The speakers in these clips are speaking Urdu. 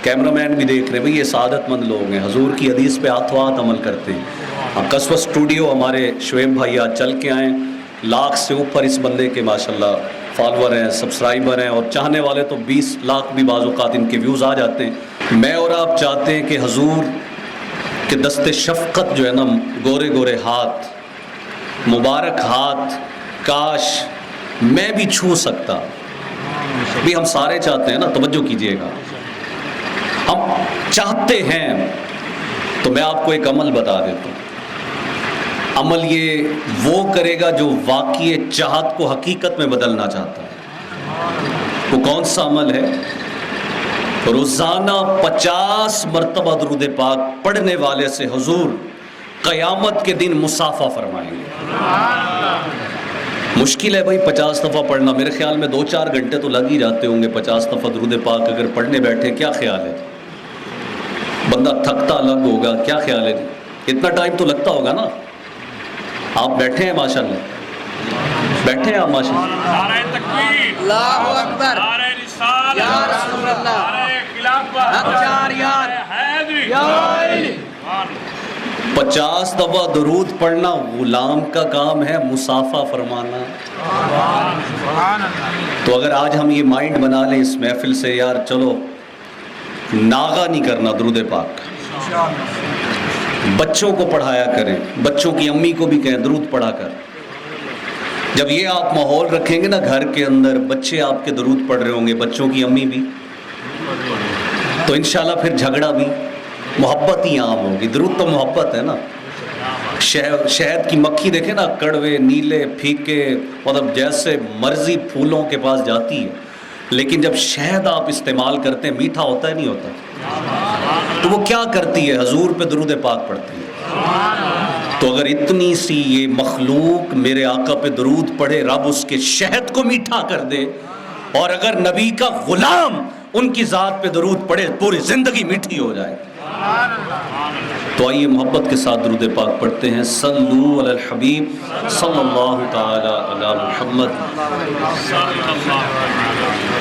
کیمرہ مین بھی دیکھ رہے ہیں، بھئی یہ سعادت مند لوگ ہیں، حضور کی حدیث پہ ہاتھوں ہاتھ عمل کرتے ہیں. اب قصبہ اسٹوڈیو ہمارے شعیب بھائی آج چل کے آئیں، لاکھ سے اوپر اس بندے کے ماشاءاللہ فالوور ہیں، سبسکرائبر ہیں، اور چاہنے والے تو 20 لاکھ بھی بعض اوقات ان کے ویوز آ جاتے ہیں. میں اور آپ چاہتے ہیں کہ حضور کہ دست شفقت جو ہے نا، گورے گورے ہاتھ، مبارک ہاتھ کاش میں بھی چھو سکتا. بھی ہم سارے چاہتے ہیں نا، توجہ کیجئے گا، ہم چاہتے ہیں. تو میں آپ کو ایک عمل بتا دیتا ہوں. عمل یہ وہ کرے گا جو واقعی چاہت کو حقیقت میں بدلنا چاہتا ہے. وہ کون سا عمل ہے؟ روزانہ 50 مرتبہ درود پاک پڑھنے والے سے حضور قیامت کے دن مصافحہ فرمائیں گے. مشکل ہے بھائی 50 دفعہ پڑھنا، میرے خیال میں 2-4 گھنٹے تو لگ ہی جاتے ہوں گے 50 دفعہ درود پاک اگر پڑھنے بیٹھے. کیا خیال ہے؟ بندہ تھکتا الگ ہوگا، کیا خیال ہے؟ اتنا ٹائم تو لگتا ہوگا نا. آپ بیٹھے ہیں ماشاءاللہ، بیٹھے ہیں آپ ماشاءاللہ. نعرہ تکبیر، اللہ اکبر، نعرہ رسالت، یا رسول اللہ، نعرہ خلافت، حق جاریات، نعرہ حیدری، یا علی. 50 دفعہ درود پڑھنا غلام کا کام ہے، مصافحہ فرمانا. تو اگر آج ہم یہ مائنڈ بنا لیں اس محفل سے، یار چلو ناغہ نہیں کرنا درود پاک، بچوں کو پڑھایا کریں، بچوں کی امی کو بھی کہیں درود پڑھا کر. جب یہ آپ ماحول رکھیں گے نا گھر کے اندر، بچے آپ کے درود پڑھ رہے ہوں گے، بچوں کی امی بھی، تو انشاءاللہ پھر جھگڑا بھی، محبت ہی عام ہوگی. درود تو محبت ہے نا. شہد کی مکھی دیکھیں نا، کڑوے، نیلے، پھیکے، مطلب جیسے مرضی پھولوں کے پاس جاتی ہے، لیکن جب شہد آپ استعمال کرتے ہیں میٹھا ہوتا ہے نہیں ہوتا؟ تو وہ کیا کرتی ہے؟ حضور پہ درود پاک پڑھتی ہے. تو اگر اتنی سی یہ مخلوق میرے آقا پہ درود پڑھے، رب اس کے شہد کو میٹھا کر دے. اور اگر نبی کا غلام ان کی ذات پہ درود پڑھے، پوری زندگی میٹھی ہو جائے. تو آئیے محبت کے ساتھ درود پاک پڑھتے ہیں. صلو علی الحبیب صلی اللہ تعالی علی محمد.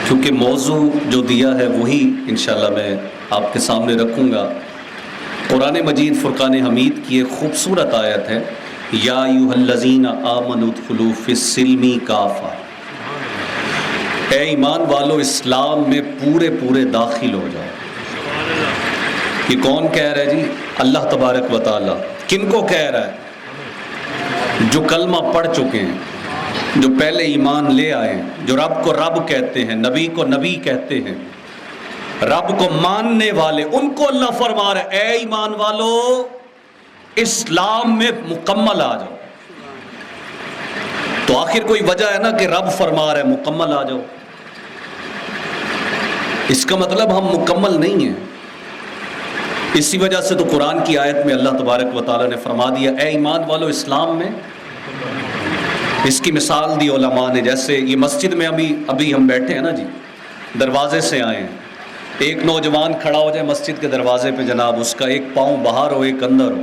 کیونکہ موضوع جو دیا ہے وہی انشاءاللہ میں آپ کے سامنے رکھوں گا. قرآن مجید فرقان حمید کی ایک خوبصورت آیت ہے، یا ایھا الذین آمنوا ادخلوا فی السلم کافہ. اے ایمان والو اسلام میں پورے پورے داخل ہو جاؤ. یہ کون کہہ رہا ہے جی؟ اللہ تبارک و تعالی. کن کو کہہ رہا ہے؟ جو کلمہ پڑھ چکے ہیں، جو پہلے ایمان لے آئے ہیں، جو رب کو رب کہتے ہیں، نبی کو نبی کہتے ہیں، رب کو ماننے والے، ان کو اللہ فرما رہا ہے اے ایمان والو اسلام میں مکمل آ جاؤ. تو آخر کوئی وجہ ہے نا کہ رب فرما رہا ہے مکمل آ جاؤ. اس کا مطلب ہم مکمل نہیں ہیں. اسی وجہ سے تو قرآن کی آیت میں اللہ تبارک و تعالیٰ نے فرما دیا اے ایمان والو اسلام میں. اس کی مثال دی علماء نے، جیسے یہ مسجد میں ابھی ہم بیٹھے ہیں نا جی، دروازے سے آئے ہیں. ایک نوجوان کھڑا ہو جائے مسجد کے دروازے پہ جناب، اس کا ایک پاؤں باہر ہو ایک اندر ہو،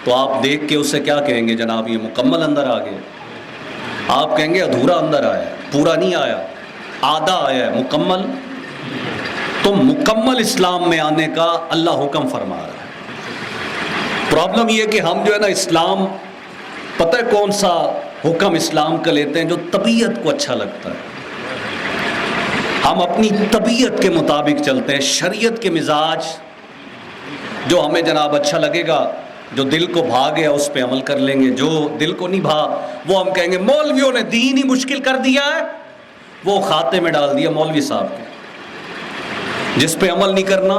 تو آپ دیکھ کے اسے کیا کہیں گے؟ جناب یہ مکمل اندر آ گیا. آپ کہیں گے ادھورا اندر آیا ہے، پورا نہیں آیا، آدھا آیا ہے. مکمل تو مکمل اسلام میں آنے کا اللہ حکم فرما رہا ہے. پرابلم یہ کہ ہم جو ہے نا اسلام، پتہ ہے کون سا حکم اسلام کا لیتے ہیں؟ جو طبیعت کو اچھا لگتا ہے. ہم اپنی طبیعت کے مطابق چلتے ہیں. شریعت کے مزاج جو ہمیں جناب اچھا لگے گا، جو دل کو بھا گیا اس پہ عمل کر لیں گے، جو دل کو نہیں بھا وہ ہم کہیں گے مولویوں نے دین ہی مشکل کر دیا ہے، وہ کھاتے میں ڈال دیا مولوی صاحب کے. جس پہ عمل نہیں کرنا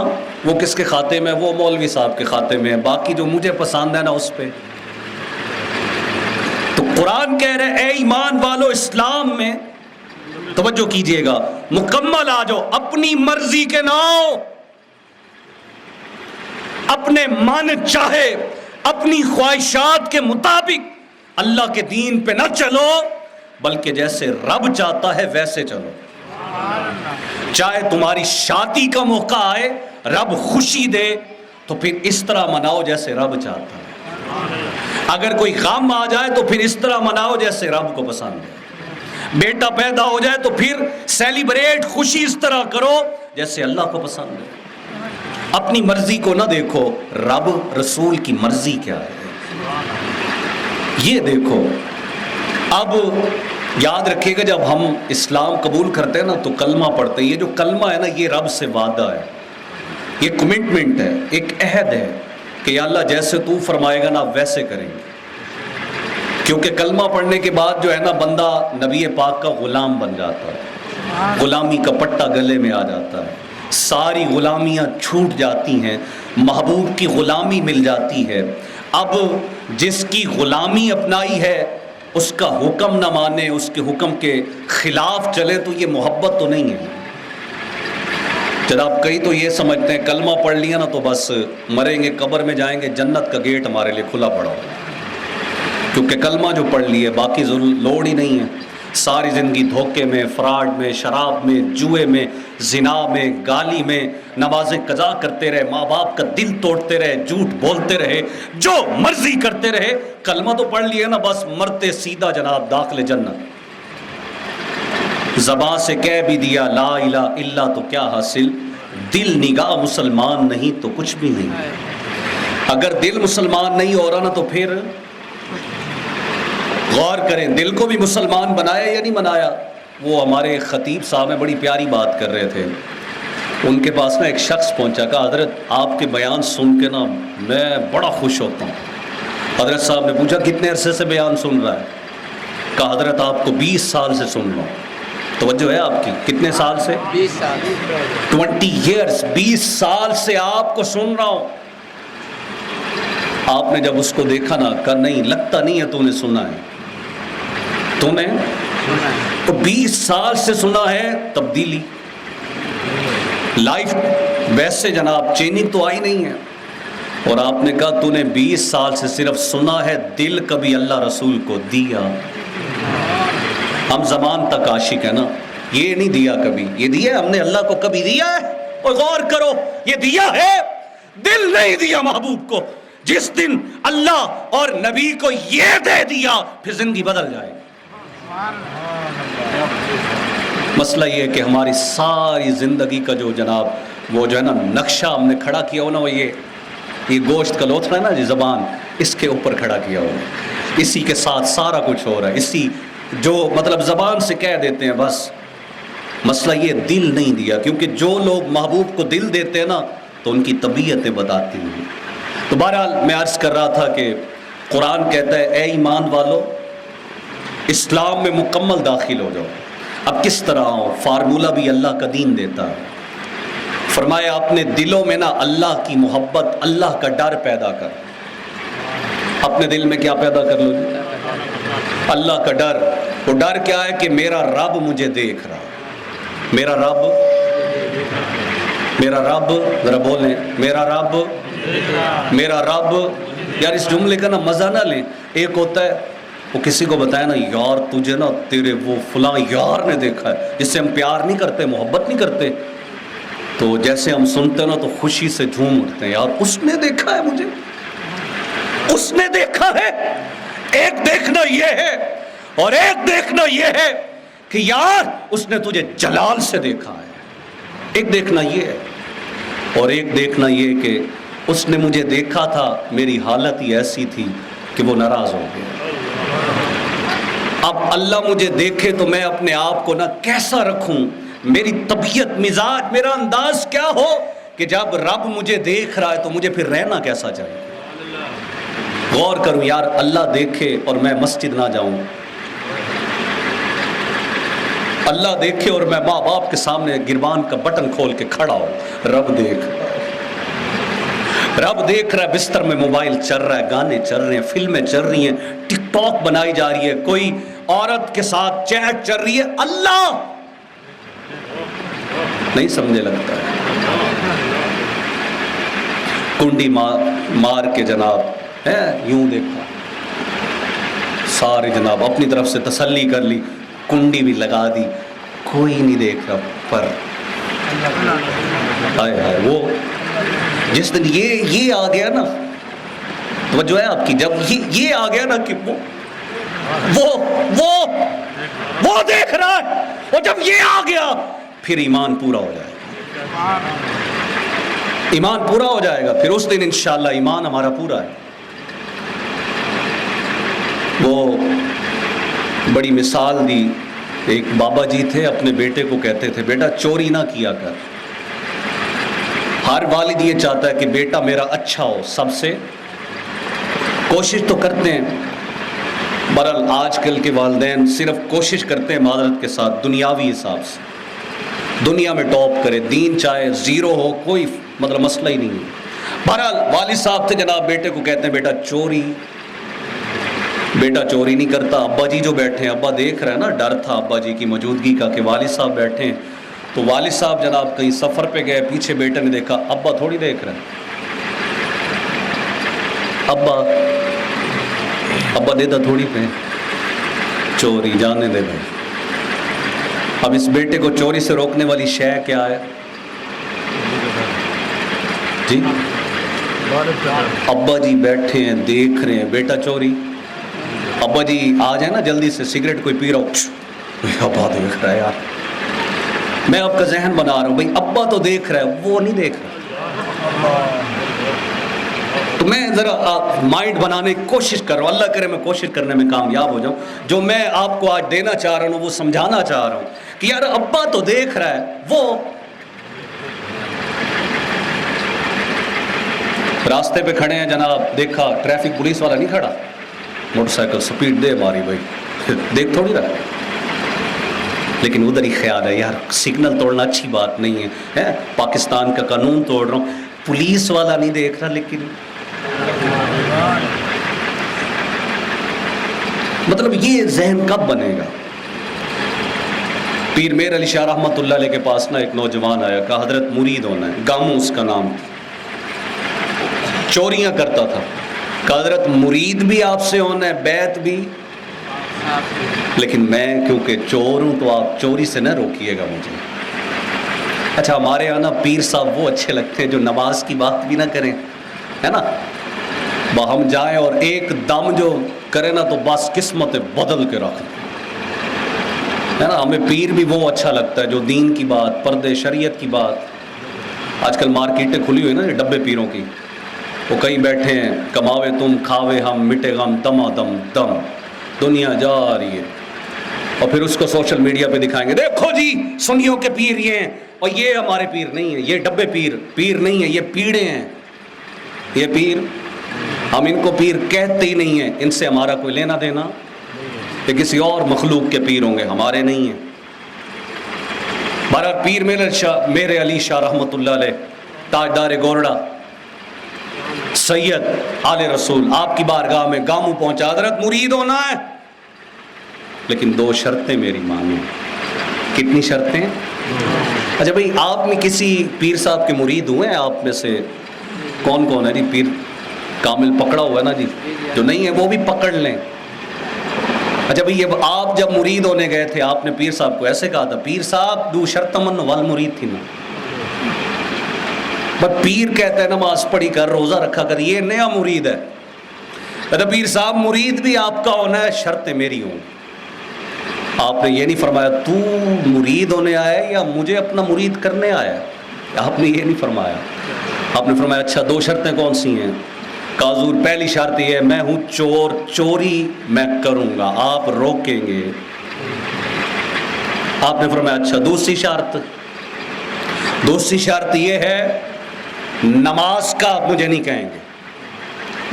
وہ کس کے کھاتے میں؟ وہ مولوی صاحب کے کھاتے میں. باقی جو مجھے پسند ہے نا اس پہ. تو قرآن کہہ رہے اے ایمان والو اسلام میں، توجہ کیجئے گا، مکمل آ جاؤ. اپنی مرضی کے نہ آؤ، اپنے من چاہے، اپنی خواہشات کے مطابق اللہ کے دین پہ نہ چلو، بلکہ جیسے رب چاہتا ہے ویسے چلو. چاہے تمہاری شادی کا موقع آئے، رب خوشی دے تو پھر اس طرح مناؤ جیسے رب چاہتا ہے. اگر کوئی غم آ جائے تو پھر اس طرح مناؤ جیسے رب کو پسند ہے. بیٹا پیدا ہو جائے تو پھر سیلیبریٹ، خوشی اس طرح کرو جیسے اللہ کو پسند ہے. اپنی مرضی کو نہ دیکھو، رب رسول کی مرضی کیا ہے یہ دیکھو۔ اب یاد رکھیے گا، جب ہم اسلام قبول کرتے ہیں نا تو کلمہ پڑھتے ہیں، یہ جو کلمہ ہے نا یہ رب سے وعدہ ہے، یہ کمٹمنٹ ہے، ایک عہد ہے کہ یا اللہ جیسے تو فرمائے گا نا ویسے کریں گے۔ کیونکہ کلمہ پڑھنے کے بعد جو ہے نا بندہ نبی پاک کا غلام بن جاتا ہے، غلامی کا پٹا گلے میں آ جاتا ہے، ساری غلامیاں چھوٹ جاتی ہیں، محبوب کی غلامی مل جاتی ہے۔ اب جس کی غلامی اپنائی ہے اس کا حکم نہ مانے، اس کے حکم کے خلاف چلے تو یہ محبت تو نہیں ہے جناب۔ کئی تو یہ سمجھتے ہیں کلمہ پڑھ لیا نا تو بس مریں گے، قبر میں جائیں گے، جنت کا گیٹ ہمارے لیے کھلا پڑا ہو، کیونکہ کلمہ جو پڑھ لیے باقی لوڑ ہی نہیں ہے۔ ساری زندگی دھوکے میں، فراڈ میں، شراب میں، جوئے میں، زنا میں، گالی میں، نمازیں قضا کرتے رہے، ماں باپ کا دل توڑتے رہے، جھوٹ بولتے رہے، جو مرضی کرتے رہے، کلمہ تو پڑھ لیے نا بس مرتے سیدھا جناب داخل جنت۔ زبان سے کہہ بھی دیا لا الہ الا تو کیا حاصل، دل نگاہ مسلمان نہیں تو کچھ بھی نہیں۔ اگر دل مسلمان نہیں ہو رہا نا تو پھر غور کریں دل کو بھی مسلمان بنایا یا نہیں بنایا۔ وہ ہمارے خطیب صاحب میں بڑی پیاری بات کر رہے تھے، ان کے پاس نا ایک شخص پہنچا، کہا حضرت آپ کے بیان سن کے نا میں بڑا خوش ہوتا ہوں۔ حضرت صاحب نے پوچھا کتنے عرصے سے بیان سن رہا ہے؟ کہا حضرت آپ کو 20 سال سے سن رہا ہوں۔ توجہ ہے آپ کی، کتنے سال سے؟ 20 سال 20 years، 20 سال سے آپ کو سن رہا ہوں۔ آپ نے جب اس کو دیکھا نا کہا نہیں لگتا نہیں ہے تو نے سنا ہے، تو نے تو 20 سال سے سنا ہے، تبدیلی لائف ویسے جناب چینجنگ تو آئی نہیں ہے۔ اور آپ نے کہا تو نے 20 سال سے صرف سنا ہے، دل کبھی اللہ رسول کو دیا؟ ہم زمان تک عاشق ہے نا، یہ نہیں دیا کبھی، یہ دیا ہم نے اللہ کو کبھی دیا ہے؟ اور غور کرو یہ دیا ہے، دل نہیں دیا محبوب کو۔ جس دن اللہ اور نبی کو یہ دے دیا پھر زندگی بدل جائے گی۔ مسئلہ یہ ہے کہ ہماری ساری زندگی کا جو جناب وہ جو ہے نا نقشہ ہم نے کھڑا کیا ہو نا، وہ یہ گوشت کا لوتھڑا ہے نا جی، زبان اس کے اوپر کھڑا کیا ہو، اسی کے ساتھ سارا کچھ ہو رہا ہے، اسی جو مطلب زبان سے کہہ دیتے ہیں بس۔ مسئلہ یہ دل نہیں دیا، کیونکہ جو لوگ محبوب کو دل دیتے ہیں نا تو ان کی طبیعتیں بتاتی ہیں۔ تو بہرحال میں عرض کر رہا تھا کہ قرآن کہتا ہے اے ایمان والو اسلام میں مکمل داخل ہو جاؤ۔ اب کس طرح ہو؟ فارمولہ بھی اللہ کا دین دیتا ہے۔ فرمایا اپنے دلوں میں نا اللہ کی محبت، اللہ کا ڈر پیدا کر۔ اپنے دل میں کیا پیدا کر لو جی؟ اللہ کا ڈر۔ وہ ڈر کیا ہے کہ میرا رب مجھے دیکھ رہا، میرا رب ذرا بولیں میرا رب، میرا رب۔ یار اس جملے کا نا مزہ نہ لیں۔ ایک ہوتا ہے وہ کسی کو بتایا نا یار تجھے نا تیرے وہ فلاں یار نے دیکھا ہے، جس سے ہم پیار نہیں کرتے، محبت نہیں کرتے، تو جیسے ہم سنتے ہیں نا تو خوشی سے جھوم اٹھتے ہیں، یار اس نے دیکھا ہے مجھے، اس نے دیکھا ہے۔ ایک دیکھنا یہ ہے اور ایک دیکھنا یہ ہے کہ یار اس نے تجھے جلال سے دیکھا ہے، ایک دیکھنا یہ ہے، اور ایک دیکھنا یہ کہ اس نے مجھے دیکھا تھا میری حالت ہی ایسی تھی کہ وہ ناراض ہو گیا۔ اب اللہ مجھے دیکھے تو میں اپنے آپ کو نہ کیسا رکھوں، میری طبیعت، مزاج، میرا انداز کیا ہو کہ جب رب مجھے دیکھ رہا ہے تو مجھے پھر رہنا کیسا چاہیے۔ غور کروں یار اللہ دیکھے اور میں مسجد نہ جاؤں، اللہ دیکھے اور میں ماں باپ کے سامنے گربان کا بٹن کھول کے کھڑا ہوں، رب دیکھ رہا ہے، بستر میں موبائل چل رہا ہے، گانے چل رہے ہیں، فلمیں چل رہی ہیں، ٹک ٹاک بنائی جا رہی ہے، کوئی عورت کے ساتھ چیٹ چل رہی ہے، اللہ نہیں سمجھے لگتا ہے۔ کنڈی مار کے جناب ہے یوں دیکھا، سارے جناب اپنی طرف سے تسلی کر لی، کنڈی بھی لگا دی، کوئی نہیں دیکھ رہا، پر ہائے ہائے وہ جس دن یہ آ گیا نا، توجہ ہے آپ کی، جب یہ آ گیا نا کہ وہ دیکھ رہا ہے، اور جب یہ آ گیا پھر ایمان پورا ہو جائے گا۔ ایمان پورا ہو جائے گا، پھر اس دن انشاءاللہ ایمان ہمارا پورا ہے۔ وہ بڑی مثال دی، ایک بابا جی تھے، اپنے بیٹے کو کہتے تھے بیٹا چوری نہ کیا کر۔ ہر والد یہ چاہتا ہے کہ بیٹا میرا اچھا ہو، سب سے کوشش تو کرتے ہیں۔ بہرحال آج کل کے والدین صرف کوشش کرتے ہیں معذرت کے ساتھ دنیاوی حساب سے، دنیا میں ٹاپ کرے، دین چاہے زیرو ہو کوئی مطلب مسئلہ ہی نہیں ہے۔ بہرحال والد صاحب تھے جناب، بیٹے کو کہتے ہیں بیٹا چوری نہیں کرتا۔ ابا جی جو بیٹھے ہیں، ابا دیکھ رہے ہیں نا، ڈر تھا ابا جی کی موجودگی کا کہ والد صاحب بیٹھے ہیں، تو والد صاحب جناب کہیں سفر پہ گئے، پیچھے بیٹے نے دیکھا ابا تھوڑی دیکھ رہے ہیں، ابا دیتا تھوڑی پہ چوری، جانے دے بھائی۔ اب اس بیٹے کو چوری سے روکنے والی شے کیا ہے جی؟ ابا جی بیٹھے ہیں دیکھ رہے ہیں، بیٹا چوری۔ ابا جی آ جائے نا جلدی سے، سگریٹ کوئی پی رہا ہو، ابا دیکھ رہا ہے یار، میں آپ کا ذہن بنا رہا ہوں بھائی، ابا تو دیکھ رہا ہے وہ نہیں دیکھ رہا۔ تو میں ذرا مائنڈ بنانے کی کوشش کر رہا ہوں، اللہ کرے میں کوشش کرنے میں کامیاب ہو جاؤں۔ جو میں آپ کو آج دینا چاہ رہا ہوں وہ سمجھانا چاہ رہا ہوں کہ یار ابا تو دیکھ رہا ہے، وہ راستے پہ کھڑے ہیں جناب، دیکھا ٹریفک پولیس والا نہیں کھڑا، موٹر سائیکل سپیڈ دے ماری بھائی، دیکھ تھوڑی رہا، لیکن ادھر ہی خیال ہے یار سگنل توڑنا اچھی بات نہیں ہے، پاکستان کا قانون توڑ رہا ہوں، پولیس والا نہیں دیکھ رہا۔ لیکن مطلب یہ ذہن کب بنے گا؟ پیر میر علی شاہ رحمۃ اللہ علیہ کے پاس نا ایک نوجوان آیا، کہا حضرت مرید ہونا ہے، گامو اس کا نام، چوریاں کرتا تھا، کہا حضرت مرید بھی آپ سے ہونا ہے، بیعت بھی، لیکن میں کیونکہ چور ہوں تو آپ چوری سے نہ روکیے گا مجھے۔ اچھا ہمارے یہاں نا پیر صاحب وہ اچھے لگتے ہیں جو نماز کی بات بھی نہ کریں، ہے نا، ہم جائیں اور ایک دم جو کرے نا تو بس قسمت بدل کے رکھ دیں، ہے نا۔ ہمیں پیر بھی وہ اچھا لگتا ہے جو دین کی بات، پردے شریعت کی بات۔ آج کل مارکیٹیں کھلی ہوئی نا یہ ڈبے پیروں کی، وہ کہیں بیٹھے ہیں، کماوے تم کھاوے ہم، مٹے غم دما دم دم، دنیا جا رہی ہے، اور پھر اس کو سوشل میڈیا پہ دکھائیں گے، دیکھو جی سنیوں کے پیر یہ ہیں، اور یہ ہمارے پیر نہیں ہیں، یہ ڈبے پیر نہیں ہیں، یہ پیڑے ہیں، یہ پیر، ہم ان کو پیر کہتے ہی نہیں ہیں، ان سے ہمارا کوئی لینا دینا، یہ کسی اور مخلوق کے پیر ہوں گے، ہمارے نہیں ہیں۔ بہرحال پیر میرے علی شاہ رحمۃ اللہ علیہ، تاجدار گورڑا، سید آل رسول، آپ کی بارگاہ میں گامو پہنچا، حضرت مرید ہونا ہے لیکن 2 شرطیں میری مانیں۔ کتنی شرطیں؟ اچھا بھائی آپ میں کسی پیر صاحب کے مرید ہوئے ہیں آپ میں سے؟ کون کون ہے جی پیر کامل پکڑا ہوا ہے نا جی، جو نہیں ہے وہ بھی پکڑ لیں۔ اچھا بھائی آپ جب مرید ہونے گئے تھے آپ نے پیر صاحب کو ایسے کہا تھا، پیر صاحب دو شرط من وال مرید تھی نا، بٹ پیر کہتا ہے نماز پڑھی کر، روزہ رکھا کر، یہ نیا مرید ہے۔ اچھا پیر صاحب مرید بھی آپ کا ہونا ہے، شرطیں میری ہوں۔ آپ نے یہ نہیں فرمایا تو مرید ہونے آیا ہے یا مجھے اپنا مرید کرنے آیا ہے، آپ نے یہ نہیں فرمایا، آپ نے فرمایا اچھا 2 شرطیں کون سی ہیں؟ کاظور پہلی شرط یہ ہے میں ہوں چور، چوری میں کروں گا، آپ روکیں گے۔ آپ نے فرمایا اچھا دوسری شرط یہ ہے نماز کا آپ مجھے نہیں کہیں گے،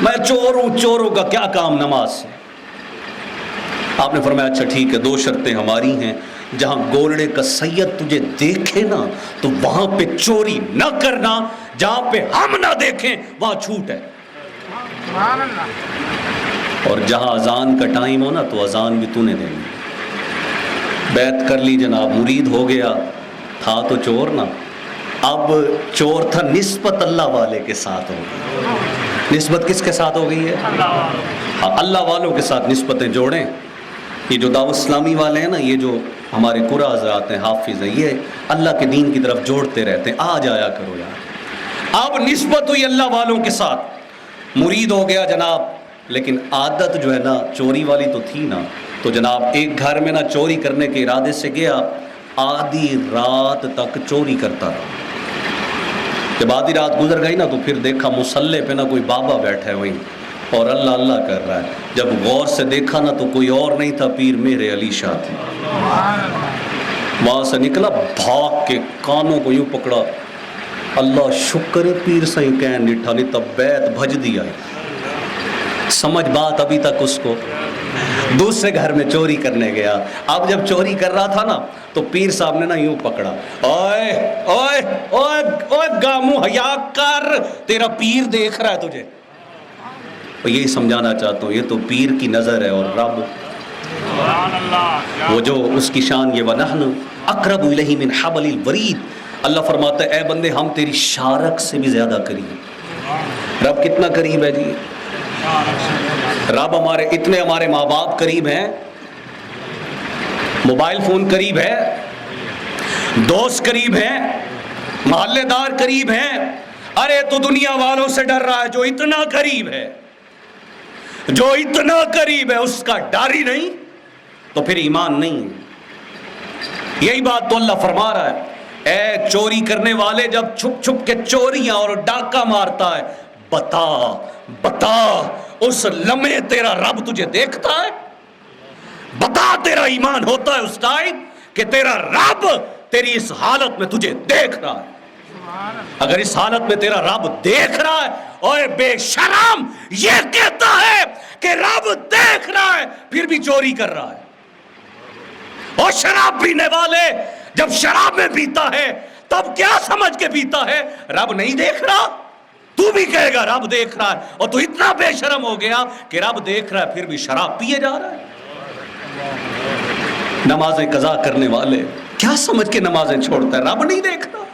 میں چور ہوں، چوروں کا کیا کام نماز سے۔ آپ نے فرمایا اچھا ٹھیک ہے 2 شرطیں ہماری ہیں، جہاں گورڑے کا سید تجھے دیکھے نا تو وہاں پہ چوری نہ کرنا، جہاں پہ ہم نہ دیکھیں وہاں چھوٹ ہے، اور جہاں اذان کا ٹائم ہو نا تو اذان بھی تو نے دینی۔ بیعت کر لی جناب، مرید ہو گیا، تھا تو چور نا، اب چور تھا نسبت اللہ والے کے ساتھ ہو گئی۔ نسبت کس کے ساتھ ہو گئی ہے؟ اللہ والوں کے ساتھ نسبتیں جوڑیں۔ یہ جو دعوت اسلامی والے ہیں نا، یہ جو ہمارے قرآن حضرات ہیں، حافظ ہیں، یہ اللہ کے دین کی طرف جوڑتے رہتے ہیں، آ جایا کرو یار۔ اب نسبت ہوئی اللہ والوں کے ساتھ، مرید ہو گیا جناب، لیکن عادت جو ہے نا چوری والی تو تھی نا، تو جناب ایک گھر میں نا چوری کرنے کے ارادے سے گیا، آدھی رات تک چوری کرتا رہا، جب آدھی رات گزر گئی نا تو پھر دیکھا مصلے پہ نا کوئی بابا بیٹھا ہے وہیں اور اللہ اللہ کر رہا ہے. جب غور سے دیکھا نا تو کوئی اور نہیں تھا، پیر میرے علی شاہ تھے. وہاں سے نکلا بھاگ کے کانوں کو یوں پکڑا، اللہ شکر ہے پیر سہی کہن نٹھا نہیں تب بیت بھج دیا ہے. سمجھ بات ابھی تک اس کو. دوسرے گھر میں چوری کرنے گیا. اب جب چوری کر رہا تھا نا تو پیر صاحب نے نا یوں پکڑا، اوئے اوئے اوئے اوئے گامو حیا کر، تیرا پیر دیکھ رہا ہے تجھے. اور یہی سمجھانا چاہتا ہوں، یہ تو پیر کی نظر ہے اور رب سبحان اللہ. وہ جو اس کی شان یہ وَنَحْنُ أَقْرَبُ إِلَيْهِ مِنْ حَبْلِ الْوَرِيدِ. اللہ فرماتا ہے اے بندے ہم تیری شارک سے بھی زیادہ قریب. رب کتنا قریب ہے جی. رب ہمارے ماں باپ قریب ہیں، موبائل فون قریب ہے، دوست قریب ہیں، محلے دار قریب ہیں. ارے تو دنیا والوں سے ڈر رہا ہے جو اتنا قریب ہے، جو اتنا قریب ہے اس کا ڈر ہی نہیں تو پھر ایمان نہیں ہے. یہی بات تو اللہ فرما رہا ہے، اے چوری کرنے والے جب چھپ چھپ کے چوریاں اور ڈاکہ مارتا ہے، بتا بتا اس لمحے تیرا رب تجھے دیکھتا ہے. بتا تیرا ایمان ہوتا ہے اس ٹائم کہ تیرا رب تیری اس حالت میں تجھے دیکھ رہا ہے. اگر اس حالت میں تیرا رب دیکھ رہا ہے، اور بے شرم یہ کہتا ہے کہ رب دیکھ رہا ہے پھر بھی چوری کر رہا ہے. اور شراب پینے والے جب شراب میں پیتا ہے تب کیا سمجھ کے پیتا ہے؟ رب نہیں دیکھ رہا. تو بھی کہے گا رب دیکھ رہا ہے، اور تو اتنا بے شرم ہو گیا کہ رب دیکھ رہا ہے پھر بھی شراب پیے جا رہا ہے. نمازیں قضا کرنے والے کیا سمجھ کے نمازیں چھوڑتا ہے؟ رب نہیں دیکھ رہا.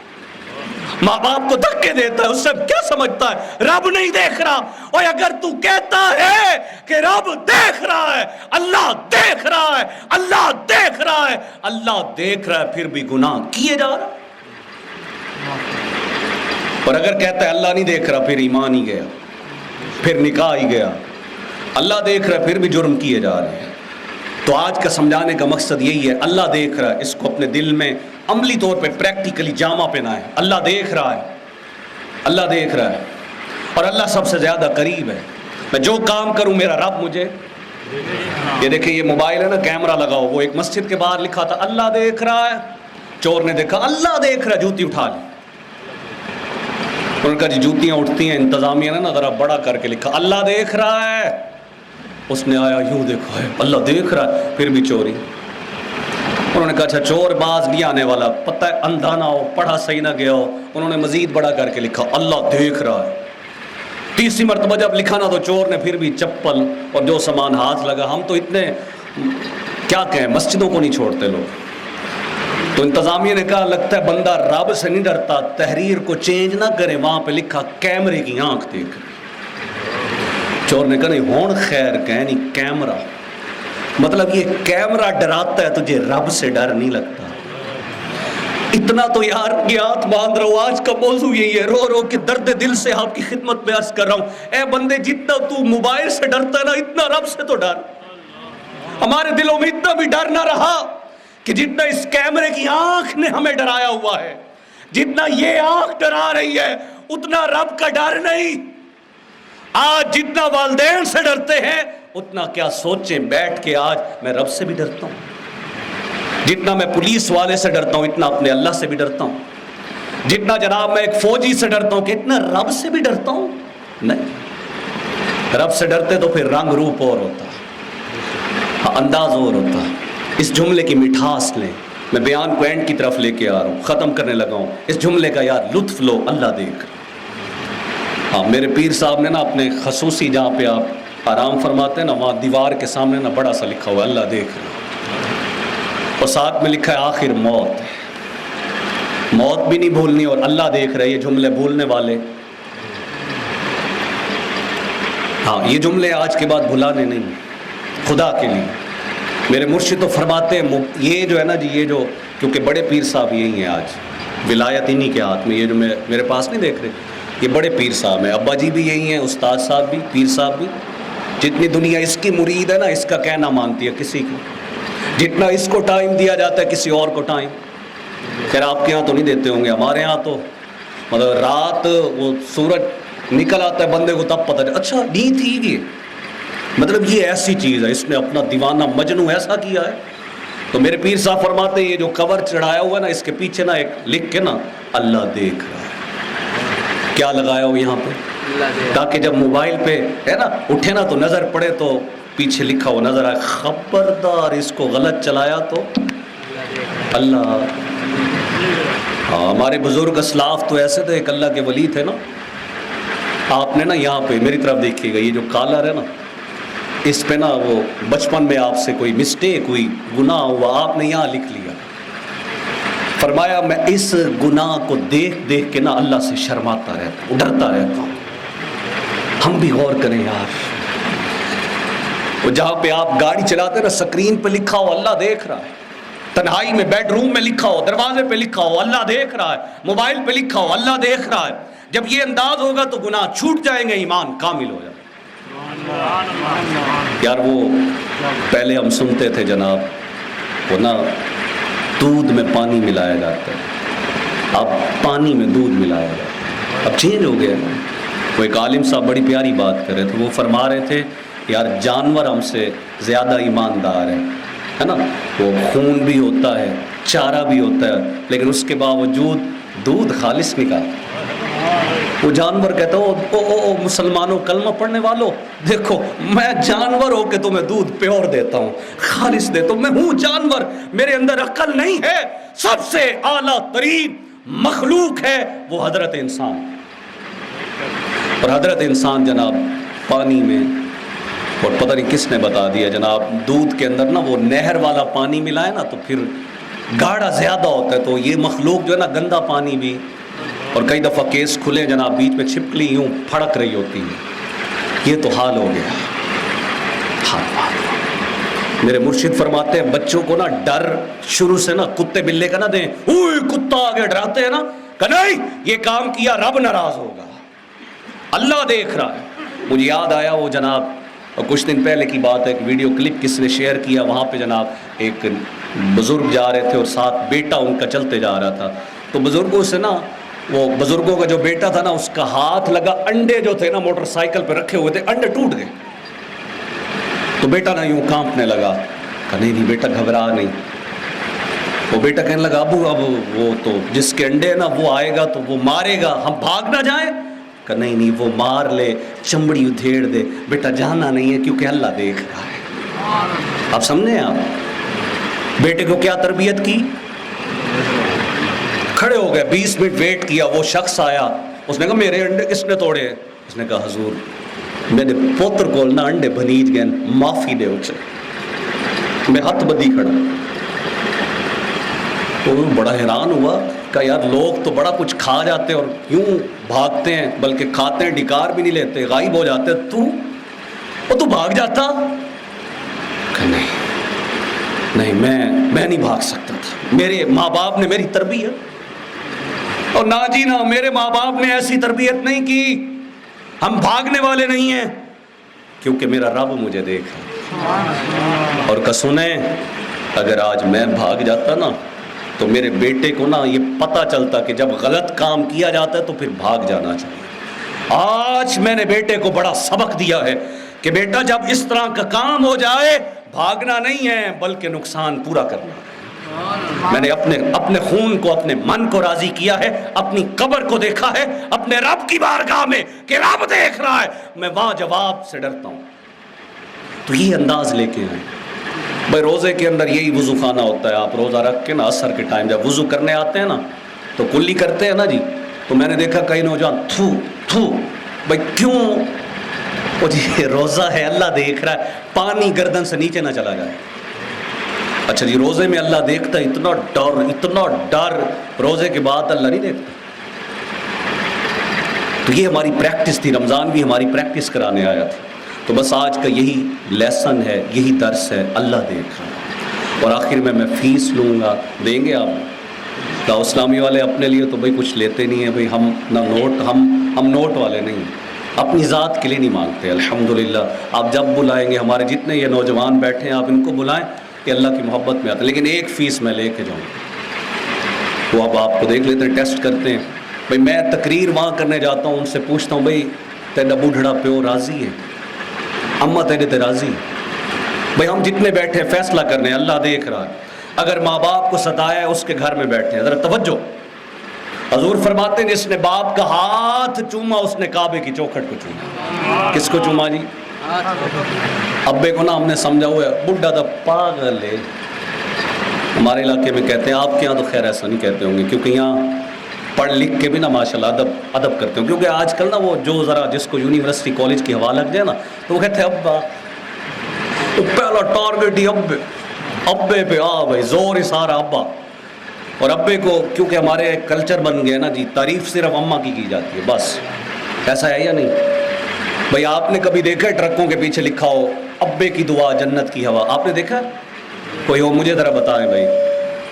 ماں باپ کو دھکے دیتا ہے، اس سے کیا سمجھتا ہے؟ رب نہیں دیکھ رہا. اور اگر تو کہتا ہے کہ رب دیکھ رہا ہے، اللہ دیکھ رہا ہے، اللہ دیکھ رہا ہے، اللہ دیکھ رہا ہے پھر بھی گناہ کیے جا رہا ہے. اور اگر کہتا ہے اللہ نہیں دیکھ رہا پھر ایمان ہی گیا، پھر نکاح ہی گیا. اللہ دیکھ رہا ہے پھر بھی جرم کیے جا رہے ہیں. تو آج کا سمجھانے کا مقصد یہی ہے، اللہ دیکھ رہا ہے، اس کو اپنے دل میں عملی طور پہ پریکٹیکلی جامہ پہنائے. اللہ دیکھ رہا ہے، اللہ دیکھ رہا ہے، اور اللہ سب سے زیادہ قریب ہے. میں جو کام کروں میرا رب مجھے. یہ دیکھیں یہ موبائل ہے نا، کیمرہ لگاؤ، وہ ایک مسجد کے باہر لکھا تھا اللہ دیکھ رہا ہے. چور نے دیکھا اللہ دیکھ رہا ہے، جوتی اٹھا لی. انہوں نے کہا جی جوتیاں اٹھتی ہیں، انتظامیہ نے نا ذرا بڑا کر کے لکھا اللہ دیکھ رہا ہے. اس نے آیا یوں دیکھا ہے اللہ دیکھ رہا ہے، پھر بھی چوری. انہوں نے کہا اچھا چور باز نہیں آنے والا، پتہ ہے اندھا نہ ہو، پڑھا صحیح نہ گیا ہو. انہوں نے مزید بڑا کر کے لکھا اللہ دیکھ رہا ہے. تیسری مرتبہ جب لکھا نا تو چور نے پھر بھی چپل اور جو سامان ہاتھ لگا. ہم تو اتنے کیا کہیں، مسجدوں کو نہیں چھوڑتے لوگ. تو انتظامیہ نے کہا لگتا ہے بندہ رب سے نہیں ڈرتا، تحریر کو چینج نہ کرے، وہاں پہ لکھا کیمرے کی آنکھ دیکھ. چور نے کہا نہیں ہون خیر کہنی کیمرہ، مطلب یہ کیمرہ ڈراتا ہے تجھے، رب سے ڈر نہیں لگتا. اتنا تو یار یاد باندھ رہا ہوں. آج کا موضوع یہی ہے، رو رو کے درد دل سے آپ کی خدمت میں عرض کر رہا ہوں، اے بندے جتنا تو موبائل سے ڈرتا ہے نا اتنا رب سے تو ڈر. ہمارے دلوں میں اتنا بھی ڈر نہ رہا کہ جتنا اس کیمرے کی آنکھ نے ہمیں ڈرایا ہوا ہے، جتنا یہ آنکھ ڈرا رہی ہے اتنا رب کا ڈر نہیں. آج جتنا والدین سے ڈرتے ہیں اتنا کیا سوچیں بیٹھ کے آج میں رب سے بھی ڈرتا ہوں. جتنا میں پولیس والے سے ڈرتا ہوں اتنا اپنے اللہ سے بھی ڈرتا ہوں. جتنا جناب میں ایک فوجی سے ڈرتا ہوں کہ اتنا رب سے بھی ڈرتا ہوں نہیں. رب سے ڈرتے تو پھر رنگ روپ اور ہوتا، انداز اور ہوتا. اس جملے کی مٹھاس لیں. میں بیان کو اینڈ کی طرف لے کے آ رہا ہوں، ختم کرنے لگا ہوں. اس جملے کا یار لطف لو، اللہ دیکھ. ہاں میرے پیر صاحب نے نا اپنے خصوصی جہاں پہ آپ آرام فرماتے ہیں نا وہاں دیوار کے سامنے نا بڑا سا لکھا ہوا اللہ دیکھ رہا، اور ساتھ میں لکھا ہے آخر موت. موت بھی نہیں بھولنی اور اللہ دیکھ رہے. یہ جملے بھولنے والے، ہاں یہ جملے آج کے بعد بھلانے نہیں خدا کے لیے. میرے مرشد تو فرماتے ہیں یہ جو ہے نا جی، یہ جو کیونکہ بڑے پیر صاحب یہی ہیں آج، ولایت انہی کے ہاتھ میں. یہ جو میرے پاس نہیں دیکھ رہے، یہ بڑے پیر صاحب ہیں. ابا جی بھی یہی ہیں، استاد صاحب بھی، پیر صاحب بھی. جتنی دنیا اس کی مرید ہے نا اس کا کہنا مانتی ہے کسی کی. جتنا اس کو ٹائم دیا جاتا ہے کسی اور کو ٹائم. خیر آپ کے ہاں تو نہیں دیتے ہوں گے، ہمارے ہاں تو مطلب رات وہ سورج نکل آتا ہے بندے کو تب پتہ چلتا اچھا نیند تھی یہ، مطلب یہ ایسی چیز ہے، اس نے اپنا دیوانہ مجنوں ایسا کیا ہے. تو میرے پیر صاحب فرماتے ہیں یہ جو کور چڑھایا ہوا ہے نا، اس کے پیچھے نا ایک لکھ کے نا اللہ دیکھ رہا ہے. کیا لگایا ہو یہاں پہ؟ تاکہ جب موبائل پہ ہے نا اٹھے نا تو نظر پڑے تو پیچھے لکھا ہوا نظر آئے، خبردار اس کو غلط چلایا تو اللہ. ہاں ہمارے بزرگ اسلاف تو ایسے تھے، ایک اللہ کے ولی تھے نا. آپ نے نا یہاں پہ میری طرف دیکھیے گا، یہ جو کالر ہے نا اس پہ نا وہ بچپن میں آپ سے کوئی مسٹیک ہوئی، گناہ ہوا، آپ نے یہاں لکھ لیا. فرمایا میں اس گناہ کو دیکھ دیکھ کے نا اللہ سے شرماتا رہتا ہوں، ڈرتا رہتا ہوں. ہم بھی غور کریں یار، وہ جہاں پہ آپ گاڑی چلاتے ہیں نا سکرین پہ لکھا ہو اللہ دیکھ رہا ہے، تنہائی میں بیڈ روم میں لکھا ہو، دروازے پہ لکھا ہو اللہ دیکھ رہا ہے، موبائل پہ لکھا ہو اللہ دیکھ رہا ہے. جب یہ انداز ہوگا تو گناہ چھوٹ جائیں گے، ایمان کامل ہو جائے. یار وہ پہلے ہم سنتے تھے جناب، وہ نا دودھ میں پانی ملایا جاتا ہے، اب پانی میں دودھ ملایا جاتا ہے، اب چینج ہو گیا. وہ ایک عالم صاحب بڑی پیاری بات کر رہے تھے، وہ فرما رہے تھے یار جانور ہم سے زیادہ ایماندار ہے نا، وہ خون بھی ہوتا ہے، چارہ بھی ہوتا ہے، لیکن اس کے باوجود دودھ خالص نکالتا. وہ جانور کہتا او مسلمانوں کلمہ پڑھنے والوں، دیکھو میں جانور ہو کے تمہیں دودھ پیور دیتا ہوں، خالص دیتا ہوں، میں ہوں جانور، میرے اندر عقل نہیں ہے. سب سے اعلیٰ ترین مخلوق ہے وہ حضرت انسان، اور حضرت انسان جناب پانی میں، اور پتہ نہیں کس نے بتا دیا جناب دودھ کے اندر نا وہ نہر والا پانی ملائے نا تو پھر گاڑھا زیادہ ہوتا ہے، تو یہ مخلوق جو ہے نا گندا پانی بھی، اور کئی دفعہ کیس کھلے جناب بیچ میں چھپکلی یوں پھڑک رہی ہوتی ہے. یہ تو حال ہو گیا. میرے مرشد فرماتے ہیں بچوں کو نا ڈر شروع سے نا کتے بلے کا نہ دیں، اوہ کتا آگے ڈراتے ہیں نا کہ نہیں یہ کام کیا رب ناراض ہوگا، اللہ دیکھ رہا ہے. مجھے یاد آیا وہ جناب کچھ دن پہلے کی بات ہے، ایک ویڈیو کلپ کس نے شیئر کیا، وہاں پہ جناب ایک بزرگ جا رہے تھے اور ساتھ بیٹا ان کا چلتے جا رہا تھا. تو بزرگوں سے نا وہ بزرگوں کا جو بیٹا تھا نا اس کا ہاتھ لگا، انڈے جو تھے نا موٹر سائیکل پہ رکھے ہوئے تھے انڈے ٹوٹ گئے. تو بیٹا نا یوں کانپنے لگا کہ نہیں بیٹا گھبرا نہیں. وہ بیٹا کہنے لگا ابو اب وہ تو جس کے انڈے نا وہ آئے گا تو وہ مارے گا، ہم بھاگ نہ جائیں. کہ نہیں وہ مار لے، چمڑی ادھیڑ دے، بیٹا جانا نہیں ہے کیونکہ اللہ دیکھ رہا ہے. آپ سمجھیں آپ بیٹے کو کیا تربیت کی؟ کھڑے ہو گئے، 20 منٹ ویٹ کیا، وہ شخص آیا، اس نے کہا میرے انڈے کس نے توڑے؟ اس نے کہا حضور میرے پوتر کو نہ انڈے بھنیج گئے، معافی دے اسے، میں ہاتھ بدی کھڑا. تو بڑا حیران ہوا کہ یار لوگ تو بڑا کچھ کھا جاتے اور یوں بھاگتے ہیں، بلکہ کھاتے ہیں ڈکار بھی نہیں لیتے، غائب ہو جاتے، تو بھاگ جاتا؟ کہ نہیں میں نہیں بھاگ سکتا تھا، میرے ماں باپ نے میری تربیت، اور نہ جی نہ میرے ماں باپ نے ایسی تربیت نہیں کی، ہم بھاگنے والے نہیں ہیں کیونکہ میرا رب مجھے دیکھ رہا. اور کہ سنیں اگر آج میں بھاگ جاتا نا تو میرے بیٹے کو نا یہ پتہ چلتا کہ جب غلط کام کیا جاتا ہے تو پھر بھاگ جانا چاہیے. آج میں نے بیٹے کو بڑا سبق دیا ہے کہ بیٹا جب اس طرح کا کام ہو جائے بھاگنا نہیں ہے بلکہ نقصان پورا کرنا ہے. میں نے اپنے خون کو، اپنے من کو راضی کیا ہے، اپنی قبر کو دیکھا ہے، اپنے رب کی بارگاہ میں کہ رب دیکھ رہا ہے، میں وہاں جواب سے ڈرتا ہوں. تو یہ انداز لے کے آئیں بھائی. روزے کے اندر یہی وضو خانہ ہوتا ہے، آپ روزہ رکھ کے نا عصر کے ٹائم جب وضو کرنے آتے ہیں نا تو کلی کرتے ہیں نا جی. تو میں نے دیکھا کئی نوجوان تھو بھائی کیوں؟ وہ جی روزہ ہے اللہ دیکھ رہا ہے، پانی گردن سے نیچے نہ چلا جائے. اچھا جی روزے میں اللہ دیکھتا ہے، اتنا ڈر، روزے کے بعد اللہ نہیں دیکھتا. تو یہ ہماری پریکٹس تھی، رمضان بھی ہماری پریکٹس کرانے آیا تھا. تو بس آج کا یہی لیسن ہے، یہی درس ہے، اللہ دیکھ رہا ہے. اور آخر میں فیس لوں گا، دیں گے آپ؟ دعوت اسلامی والے اپنے لیے تو بھائی کچھ لیتے نہیں ہیں بھائی، ہم نہ نوٹ، ہم نوٹ والے نہیں، اپنی ذات کے لیے نہیں مانگتے. الحمدللہ آپ جب بلائیں گے، ہمارے جتنے یہ نوجوان بیٹھے ہیں آپ ان کو بلائیں کہ اللہ کی محبت میں آتے ہیں. لیکن ایک فیس میں لے کے جاؤں، وہ اب آپ کو دیکھ لیتے ہیں، ٹیسٹ کرتے ہیں بھئی میں تقریر وہاں کرنے جاتا ہوں، ان سے پوچھتا ہوں بھئی تیرا بوڑھڑا پیو راضی ہے، اماں تیرے تے راضی ہے؟ بھئی ہم جتنے بیٹھے ہیں فیصلہ کرنے، اللہ دیکھ رہا ہے، اگر ماں باپ کو ستایا ہے اس کے گھر میں بیٹھے ہیں، ذرا توجہ۔ حضور فرماتے ہیں جس نے باپ کا ہاتھ چوما اس نے کعبے کی چوکھٹ کو چوما۔ کس کو چوما جی؟ ابے کو نا ہم نے سمجھا ہوا ہے بڈھا دا پاگل ہے، ہمارے علاقے میں کہتے ہیں، آپ کے یہاں تو خیر ایسا نہیں کہتے ہوں گے کیونکہ یہاں پڑھ لکھ کے بھی نا ماشاءاللہ ادب کرتے ہوں، کیونکہ آج کل نا وہ جو ذرا جس کو یونیورسٹی کالج کی ہوا لگ جائے نا تو وہ کہتے ہیں ابا، تو پہلا ٹارگٹ ہی ابے پہ بھائی زور ہی سارا ابا۔ اور ابے کو کیونکہ ہمارے کلچر بن گیا نا جی، تعریف صرف اماں کی جاتی ہے بس، ایسا ہے یا نہیں؟ بھائی آپ نے کبھی دیکھا ہے ٹرکوں کے پیچھے لکھا ہو ابے کی دعا جنت کی ہوا؟ آپ نے دیکھا؟ کوئی ہو مجھے ذرا بتائیں بھائی،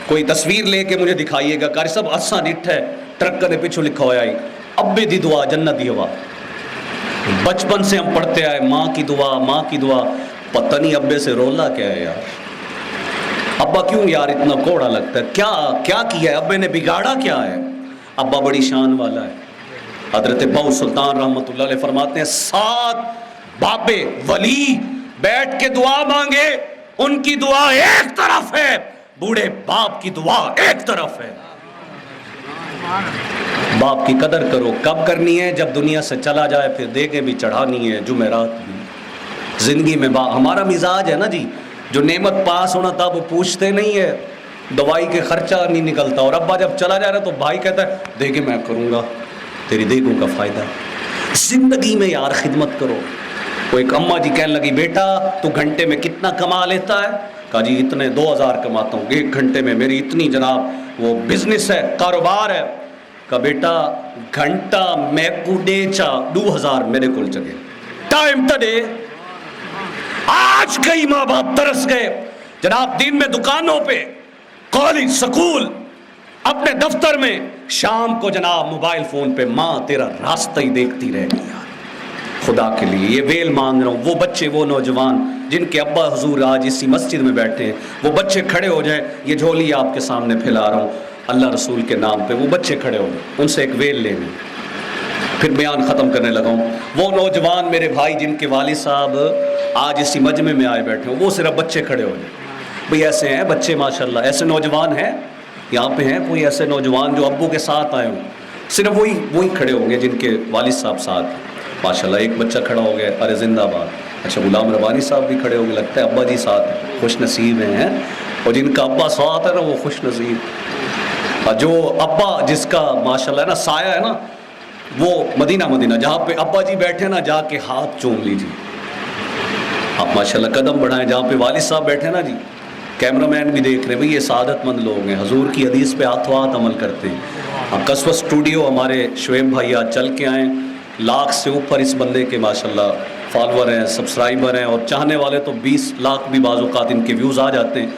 کوئی تصویر لے کے مجھے دکھائیے گا، قاری صاحب اساں ڈٹھ ہے ٹرک کے پیچھے لکھا ہوا ہے ابے دی دعا جنت دی ہوا۔ بچپن سے ہم پڑھتے آئے ماں کی دعا، ماں کی دعا، پتہ نہیں ابے سے رولا کیا ہے یار، ابا کیوں یار اتنا کوڑا لگتا ہے؟ کیا کیا ہے ابے نے؟ بگاڑا کیا ہے؟ ابا بڑی شان والا ہے۔ حضرت بہو سلطان رحمۃ اللہ علیہ فرماتے ہیں 7 بابے ولی بیٹھ کے دعا مانگے، ان کی دعا ایک طرف ہے، بوڑھے باپ کی دعا ایک طرف ہے۔ باپ کی قدر کرو، کب کرنی ہے؟ جب دنیا سے چلا جائے، پھر دیگیں بھی چڑھانی ہے، جمعرات بھی۔ زندگی میں ہمارا مزاج ہے نا جی، جو نعمت پاس ہونا تھا وہ پوچھتے نہیں ہے، دوائی کے خرچہ نہیں نکلتا، اور ابا جب چلا جا رہا تو بھائی کہتا ہے دیکھیں میں کروں گا، تیری دیگوں کا فائدہ ہے۔ زندگی میں یار خدمت کرو۔ وہ ایک اماں جی کہنے لگی بیٹا تو گھنٹے میں کتنا کما لیتا ہے؟ کہا جی اتنے 2000 کماتا ہوں 1 گھنٹے میں، میری اتنی جناب وہ بزنس ہے، کاروبار ہے۔ کہا بیٹا گھنٹہ میں کو دے چا 2000 میرے کول چگے ٹائم تا دے۔ آج کئی ماں باپ ترس گئے جناب، دن میں دکانوں پہ، کالج، سکول، اپنے دفتر میں، شام کو جناب موبائل فون پہ ماں تیرا راستہ ہی دیکھتی رہ گئی۔ یار خدا کے لیے یہ ویل مانگ رہا ہوں، وہ بچے، وہ نوجوان جن کے ابا حضور آج اسی مسجد میں بیٹھے ہیں، وہ بچے کھڑے ہو جائیں، یہ جھولی آپ کے سامنے پھیلا رہا ہوں اللہ رسول کے نام پہ، وہ بچے کھڑے ہو جائیں، ان سے ایک ویل لے لیں۔ پھر بیان ختم کرنے لگا ہوں۔ وہ نوجوان میرے بھائی جن کے والد صاحب آج اسی مجمع میں آئے بیٹھے ہوں، وہ صرف بچے کھڑے ہو جائیں۔ بھئی ایسے ہیں بچے ماشاءاللہ، ایسے نوجوان ہیں یہاں پہ، ہیں کوئی ایسے نوجوان جو ابو کے ساتھ آئے ہوں؟ صرف وہی کھڑے ہوں گے جن کے والد صاحب ساتھ ماشاءاللہ۔ ایک بچہ کھڑا ہو گیا، ارے زندہ باد۔ اچھا غلام ربانی صاحب بھی کھڑے ہو گئے، لگتا ہے ابا جی ساتھ ہیں، خوش نصیب ہیں، اور جن کا ابا ساتھ ہے نا وہ خوش نصیب۔ جو ابا جس کا ماشاءاللہ ہے نا سایہ ہے نا، وہ مدینہ جہاں پہ ابا جی بیٹھے نا جا کے ہاتھ چوم لیجیے آپ، ماشاءاللہ قدم بڑھائیں۔ جہاں پہ والد صاحب بیٹھے نا جی، کیمرہ مین بھی دیکھ رہے ہیں، بھئی یہ سعادت مند لوگ ہیں، حضور کی حدیث پہ ہاتھوں ہاتھ عمل کرتے ہیں۔ اب قصوہ اسٹوڈیو ہمارے شعیب بھائی آج چل کے آئیں، 1 لاکھ سے اوپر اس بندے کے ماشاءاللہ فالوور ہیں، سبسکرائبر ہیں، اور چاہنے والے تو 20 لاکھ بھی بعض اوقات ان کے ویوز آ جاتے ہیں۔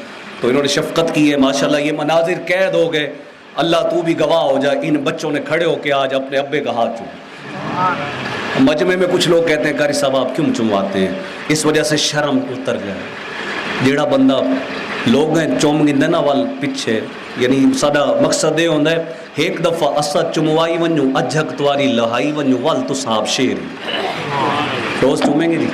تو انہوں نے شفقت کی ہے ماشاءاللہ، یہ مناظر قید ہو گئے، اللہ تو بھی گواہ ہو جائے، ان بچوں نے کھڑے ہو کے آج اپنے ابے کا ہاتھ چوما۔ مجمع میں کچھ لوگ کہتے ہیں قاری صاحب آپ کیوں چمواتے ہیں؟ اس وجہ سے شرم اتر گیا، جیڑا بندہ لوگ ہیں چوم گندے نا وال پیچھے، یعنی ساڈا مقصد یہ ہوتا ہے ایک دفعہ اسا چموائی ونجو اجھک تواری لہائی ونجو وال تو صاحب شیر دوست چومیں گے جی۔